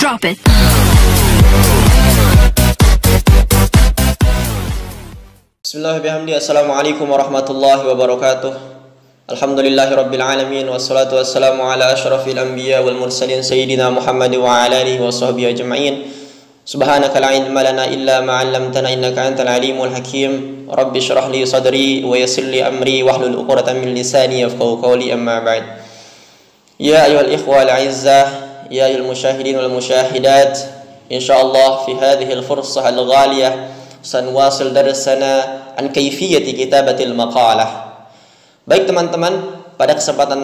Drop it. Bismillahirrahmanirrahim. Assalamualaikum warahmatullahi wabarakatuh. Alhamdulillahirabbil alamin wassalatu wassalamu ala asyrafil anbiya wal mursalin sayyidina Muhammad wa ala alihi washabbihi ajma'in. Subhanaka la ilma lana illa ma 'allamtana innaka antal alimul hakim. Rabbi shrah li sadri wa yassir li amri wahlul 'uqdatam min lisani yafqahu qawli, amma ba'd. Ya ayyuhal ikhwal a'izzah, ya ayyuhal musyahidin wal musyahidat, insyaallah fi hadhihi al-fursah al-ghaliyah sanwasil darsana an kaifiyati kitabatil maqalah. Baik teman-teman, pada kesempatan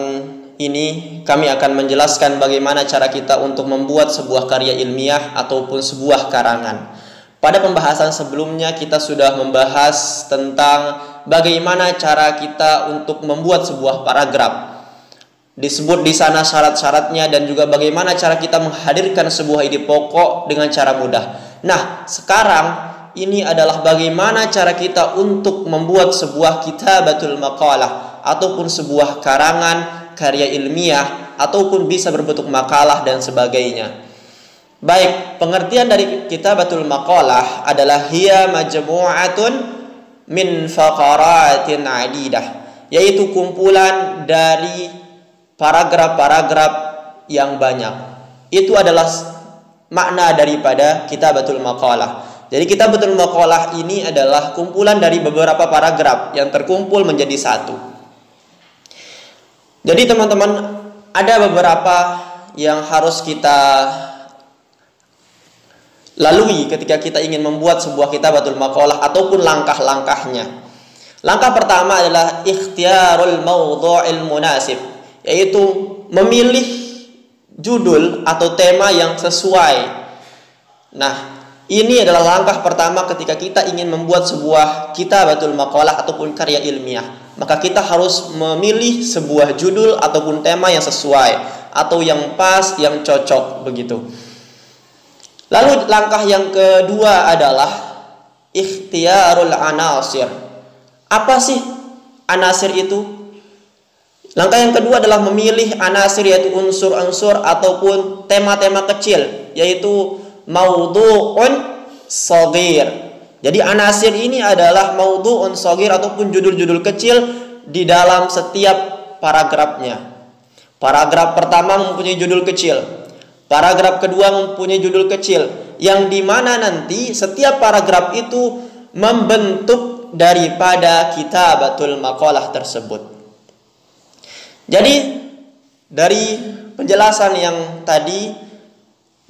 ini kami akan menjelaskan bagaimana cara kita untuk membuat sebuah karya ilmiah ataupun sebuah karangan. Pada pembahasan sebelumnya kita sudah membahas tentang bagaimana cara kita untuk membuat sebuah paragraf. Disebut di sana syarat-syaratnya dan juga bagaimana cara kita menghadirkan sebuah ide pokok dengan cara mudah. Nah, sekarang ini adalah bagaimana cara kita untuk membuat sebuah kitabatul maqalah ataupun sebuah karangan, karya ilmiah ataupun bisa berbentuk makalah dan sebagainya. Baik, pengertian dari kitabatul maqalah adalah hiya majmu'atun min faqaratin adidah, yaitu kumpulan dari paragraf-paragraf yang banyak. Itu adalah makna daripada kitabatul maqalah. Jadi kitabatul maqalah ini adalah kumpulan dari beberapa paragraf yang terkumpul menjadi satu. Jadi teman-teman, ada beberapa yang harus kita lalui ketika kita ingin membuat sebuah kitabatul maqalah ataupun langkah-langkahnya. Langkah pertama adalah ikhtiyarul mawdu'il munasib, yaitu memilih judul atau tema yang sesuai. Nah, ini adalah langkah pertama ketika kita ingin membuat sebuah kitabatul maqalah ataupun karya ilmiah. Maka kita harus memilih sebuah judul ataupun tema yang sesuai atau yang pas, yang cocok begitu. Lalu langkah yang kedua adalah ikhtiyarul anasir. Apa sih anasir itu? Langkah yang kedua adalah memilih anasir, yaitu unsur-unsur ataupun tema-tema kecil, yaitu maudhu'un shaghir. Jadi anasir ini adalah maudhu'un shaghir ataupun judul-judul kecil di dalam setiap paragrafnya. Paragraf pertama mempunyai judul kecil, paragraf kedua mempunyai judul kecil, yang dimana nanti setiap paragraf itu membentuk daripada kitabatul maqalah tersebut. Jadi dari penjelasan yang tadi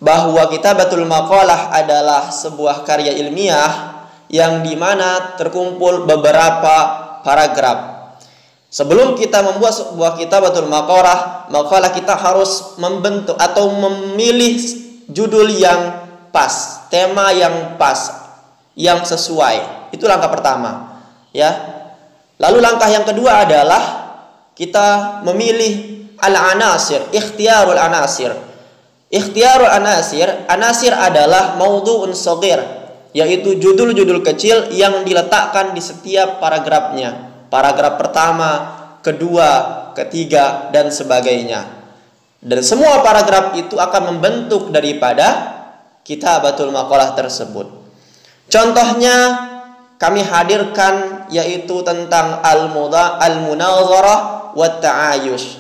bahwa kitabatul maqalah adalah sebuah karya ilmiah yang dimana terkumpul beberapa paragraf. Sebelum kita membuat sebuah kitabatul maqalah kita harus membentuk atau memilih judul yang pas, tema yang pas, yang sesuai. Itu langkah pertama, ya. Lalu langkah yang kedua adalah kita memilih al-anasir, ikhtiyarul anasir. Ikhtiyarul anasir, anasir adalah maudhu'un shaghir, yaitu judul-judul kecil yang diletakkan di setiap paragrafnya. Paragraf pertama, kedua, ketiga, dan sebagainya. Dan semua paragraf itu akan membentuk daripada kitabatul maqalah tersebut. Contohnya kami hadirkan yaitu tentang al-munazarah wa ta'ayush.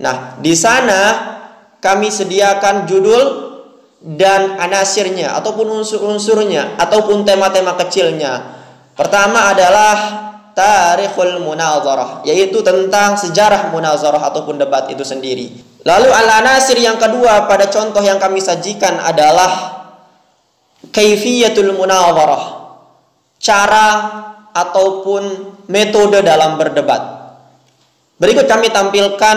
Nah, di sana kami sediakan judul dan anasirnya ataupun unsur-unsurnya ataupun tema-tema kecilnya. Pertama adalah tarikhul munazarah, yaitu tentang sejarah munazarah ataupun debat itu sendiri. Lalu al-anasir yang kedua pada contoh yang kami sajikan adalah kaifiyatul munazarah, cara ataupun metode dalam berdebat. Berikut kami tampilkan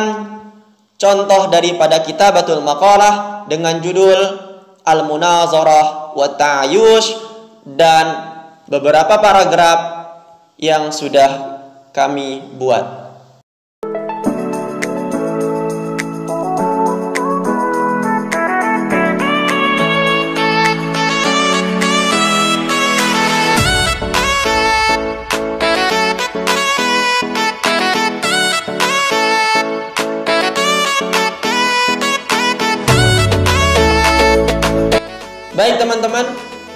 contoh daripada kitabatul maqalah dengan judul Al-Munazarah wa Ta'ayush dan beberapa paragraf yang sudah kami buat. Baik teman-teman,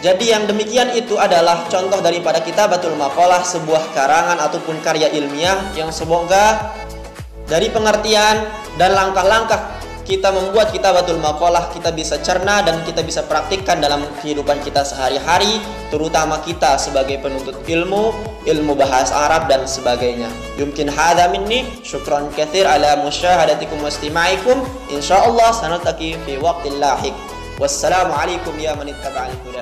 jadi yang demikian itu adalah contoh daripada Kitabatul Maqalah, sebuah karangan ataupun karya ilmiah yang semoga dari pengertian dan langkah-langkah kita membuat Kitabatul Maqalah kita bisa cerna dan kita bisa praktikkan dalam kehidupan kita sehari-hari, terutama kita sebagai penuntut ilmu bahasa Arab dan sebagainya. Yumkin hadza minni, syukran katsir ala musyahadatikum wa istima'ikum. Insyaallah sanaltaqi fi waqtin lahiq. Wassalamu alaikum ya man ittaba'al huda.